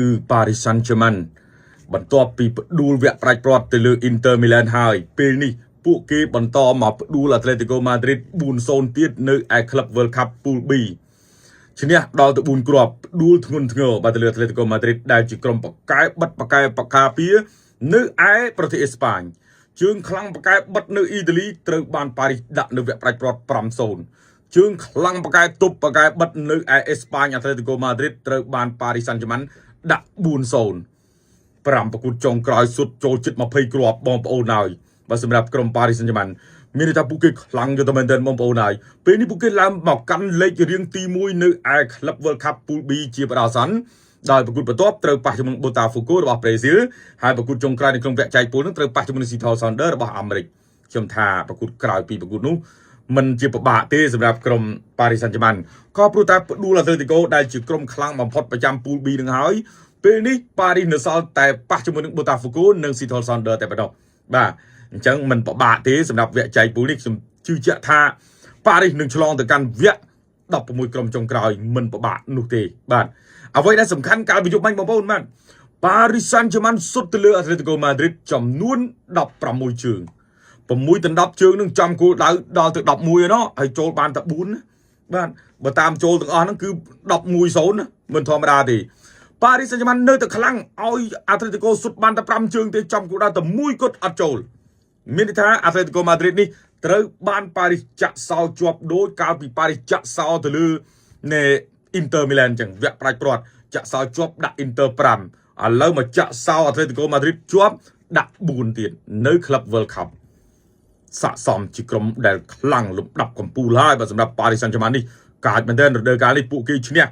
គឺ Paris Saint-Germain បន្ទាប់ពីផ្ដួលវគ្គប្រាច់ព្រាត់ទៅលើ Inter Milan ហើយពេលនេះពួកគេបន្តមកផ្ដួល Atletico Madrid 4-0 ទៀតនៅឯ Club World Cup Pool B ឈ្នះដល់ទៅ4គ្រាប់ផ្ដួលធ្ងន់ធ្ងរបាទទៅលើ Atletico Madrid ដែលជាក្រុមប៉កែបិទប៉កែបកាពីនៅឯប្រទេសអេស្ប៉ាញជើងខ្លាំងប៉កែបិទនៅអ៊ីតាលីត្រូវបានប៉ារីសដាក់នៅវគ្គប្រាច់ព្រាត់ 5-0 ជើងខ្លាំងប៉កែទប់ប៉កែបិទនៅឯអេស្ប៉ាញ Atletico Madrid ត្រូវបាន Paris Saint-Germain ដាក់ 4-0 5ប្រកួតចុងក្រោយសុទ្ធចូលជិត20គ្រាប់បងប្អូនហើយបាទសម្រាប់ក្រុម Paris Saint-Germain មានន័យថាពួកគេខ្លាំងយល់តែមែនទែនបងប្អូនហើយពេលនេះពួកគេឡើងមកកាន់លេខរៀងទី1នៅឯ Club World Cup Pool B ជាបដាអាសន្នដោយប្រកួតបន្ទាប់ត្រូវប៉ះជាមួយ Botafogo របស់ប្រេស៊ីលហើយប្រកួតចុងក្រោយនៅក្នុងវគ្គចែកពលនឹងត្រូវប៉ះជាមួយ Seattle Sounders របស់អាមេរិកខ្ញុំថាប្រកួតក្រោយពីប្រកួតនោះមិនជាពិបាកទេសម្រាប់ក្រុម Paris Saint-Germain ក៏ព្រោះតែផ្ដួល Atletico ដែលជាក្រុមខ្លាំងបំផុតប្រចាំ Pool B នឹងហើយពេលនេះ Paris នៅសល់តែប៉ះជាមួយនឹង Botafogo និង Seattle Sounders តែប៉ុណ្ណោះបាទអញ្ចឹងមិនពិបាកទេសម្រាប់វគ្គចែកពូលនេះខ្ញុំជឿជាក់ថា Paris នឹងឆ្លងទៅកាន់វគ្គ16ក្រុមចុងក្រោយមិនពិបាកនោះទេបាទអ្វីដែលសំខាន់កាលពីយប់មិញបងប្អូនបាទ Paris Saint-Germain សុទ្ធទៅលើ Atletico Madrid ចំនួន16ជើង6ទៅ10ជើងនឹងចំគោលដៅដល់ទៅ11ឯណោះហើយចូលបានតែ4ណាបាទបើតាមចូលទាំងអស់ហ្នឹងគឺ11-0ណាមិនធម្មតាទេ Paris Saint-Germain នៅតែខ្លាំងឲ្យ Atletico សុទ្ធបានតែ5ជើងទេចំគោលដៅតែ1គត់អត់ចូលមានន័យថា Atletico Madrid នេះត្រូវបាន Paris ចាក់សោជាប់ដូចកាលពី Paris ចាក់សោទៅលើនៃ Inter Milan អញ្ចឹងវគ្គប្រាច់ព្រាត់ចាក់សោជាប់ដាក់ Inter 5ឥឡូវមកចាក់សោ Atletico Madrid ជាប់ដាក់4ទៀតនៅ Club World Cup ស័ក្តិសមជាក្រុមដែលខ្លាំងលំដាប់កំពូលហើយបាទសម្រាប់ Paris Saint-Germain នេះកាចមែនទែនរដូវកាលនេះពួកគេឈ្នះ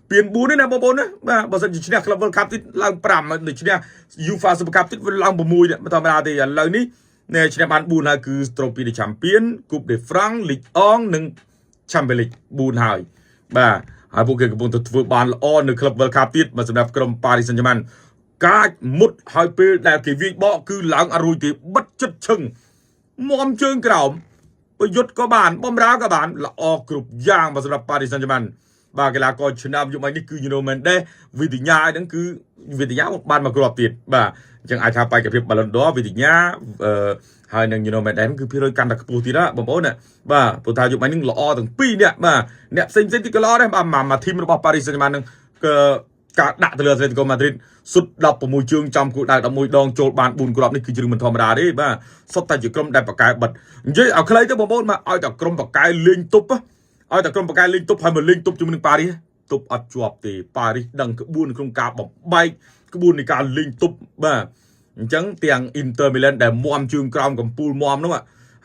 ពាន4នេះណាបងប្អូនណាបាទបើសិនជាឈ្នះ Club World Cup ទៀតឡើង5ដូចឈ្នះ UEFA Super Cup ទៀតឡើង6នេះមិនធម្មតាទេឥឡូវនេះឈ្នះបាន4ហើយគឺ Trophy des Champions Coupe de France Ligue 1និង Champions League 4ហើយបាទហើយពួកគេកំពុងទៅធ្វើបានល្អនៅ Club World Cup ទៀតបាទសម្រាប់ក្រុម Paris Saint-Germain កាចមុតហើយពេលដែលគេវាយបកគឺឡើងអត់រួចទេបិទចិត្តឈឹងមុំជើងក្រោមប្រយុទ្ធក៏បានបំរើក៏បានល្អគ្រប់យ៉ាងបាទសម្រាប់ Paris Saint-Germain បាទកីឡាករឆ្នាំយុគនេះគឺ Nuno Mendes វិទញ្ញាហ្នឹងគឺវិទញ្ញាបានមកគ្រាប់ទៀតបាទអញ្ចឹងអាចថាបេក្ខភាព Ballon d'Or វិទញ្ញាហើយនឹង Nuno Mendes គឺភាគរយកាន់តែខ្ពស់ទៀតណាបងប្អូនណាបាទព្រោះថាយុគនេះល្អទាំងពីរអ្នកបាទអ្នកផ្សេងៗទៀតក៏ល្អដែរបាទមកធីមរបស់ Paris Saint-Germain ហ្នឹងគឺការដាក់ទៅលើ Atletico Madrid សុទ្ធ16ជើងចំគោលដៅ11ដងចូលបាន4គ្រាប់នេះគឺជារឿងមិនធម្មតាទេបាទសុទ្ធតែជាក្រុមដែលប៉កែបិទនិយាយឲ្យខ្លីទៅបងប្អូនមកឲ្យតែក្រុមប៉កែលេងទប់ឲ្យតែក្រុមប៉កែលេងទប់ហើយមកលេងទប់ជាមួយនឹងប៉ារីសទប់អត់ជាប់ទេប៉ារីសដឹងក្បួនក្នុងការបំបែកក្បួននៃការលេងទប់បាទអញ្ចឹងទាំង Inter Milan ដែលមាំជើងក្រោមកំពូលមាំនោះ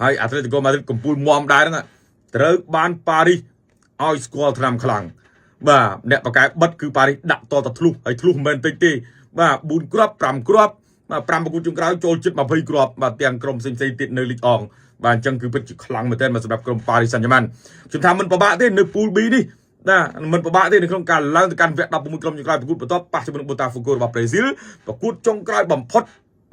ហើយ Atletico Madrid កំពូលមាំដែរហ្នឹងត្រូវបានប៉ារីសឲ្យស្គាល់ថ្នាំខ្លាំងបាទអ្នកប៉កែបិទគឺប៉ារីសដាក់តធ្លុះហើយធ្លុះមិនមែនតិចទេបាទ4គ្រាប់5គ្រាប់បាទ5ប្រកួតចុងក្រោយចូលជិត20គ្រាប់បាទទាំងក្រុមផ្សេងៗទៀតនៅលីកអង់បាទអញ្ចឹងគឺពិតជាខ្លាំងមែនទែនសម្រាប់ក្រុម Paris Saint-Germain ខ្ញុំថាមិនពិបាកទេនៅ Pool B នេះណាមិនពិបាកទេនៅក្នុងការឡើងទៅកាន់វគ្គ16ក្រុមចុងក្រោយប្រកួតបន្ទាប់ប៉ះជាមួយនឹង Botafogo របស់ប្រេស៊ីលប្រកួតចុងក្រោយបំផុត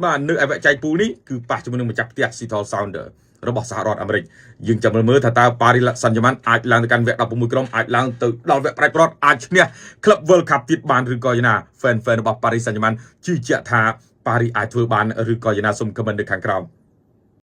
បាទនៅឯវគ្គចែកពូលនេះគឺប៉ះជាមួយនឹងម្ចាស់ផ្ទះ Seattle Sounders របស់សហរដ្ឋអាមេរិកយើងចាំមើលថាតើ Paris Saint-Germain អាចឡើងទៅកាន់វគ្គ16ក្រុមអាចឡើងទៅដល់វគ្គប្រាច់ព្រាត់អាចឈ្នះ Club World Cup ទៀតបានឬក៏យ៉ាងណា fan របស់ Paris Saint-Germain ជឿជាក់ថា Paris អាចធ្វើបានឬក៏យ៉ាងណាសូម comment នៅខាងក្រោម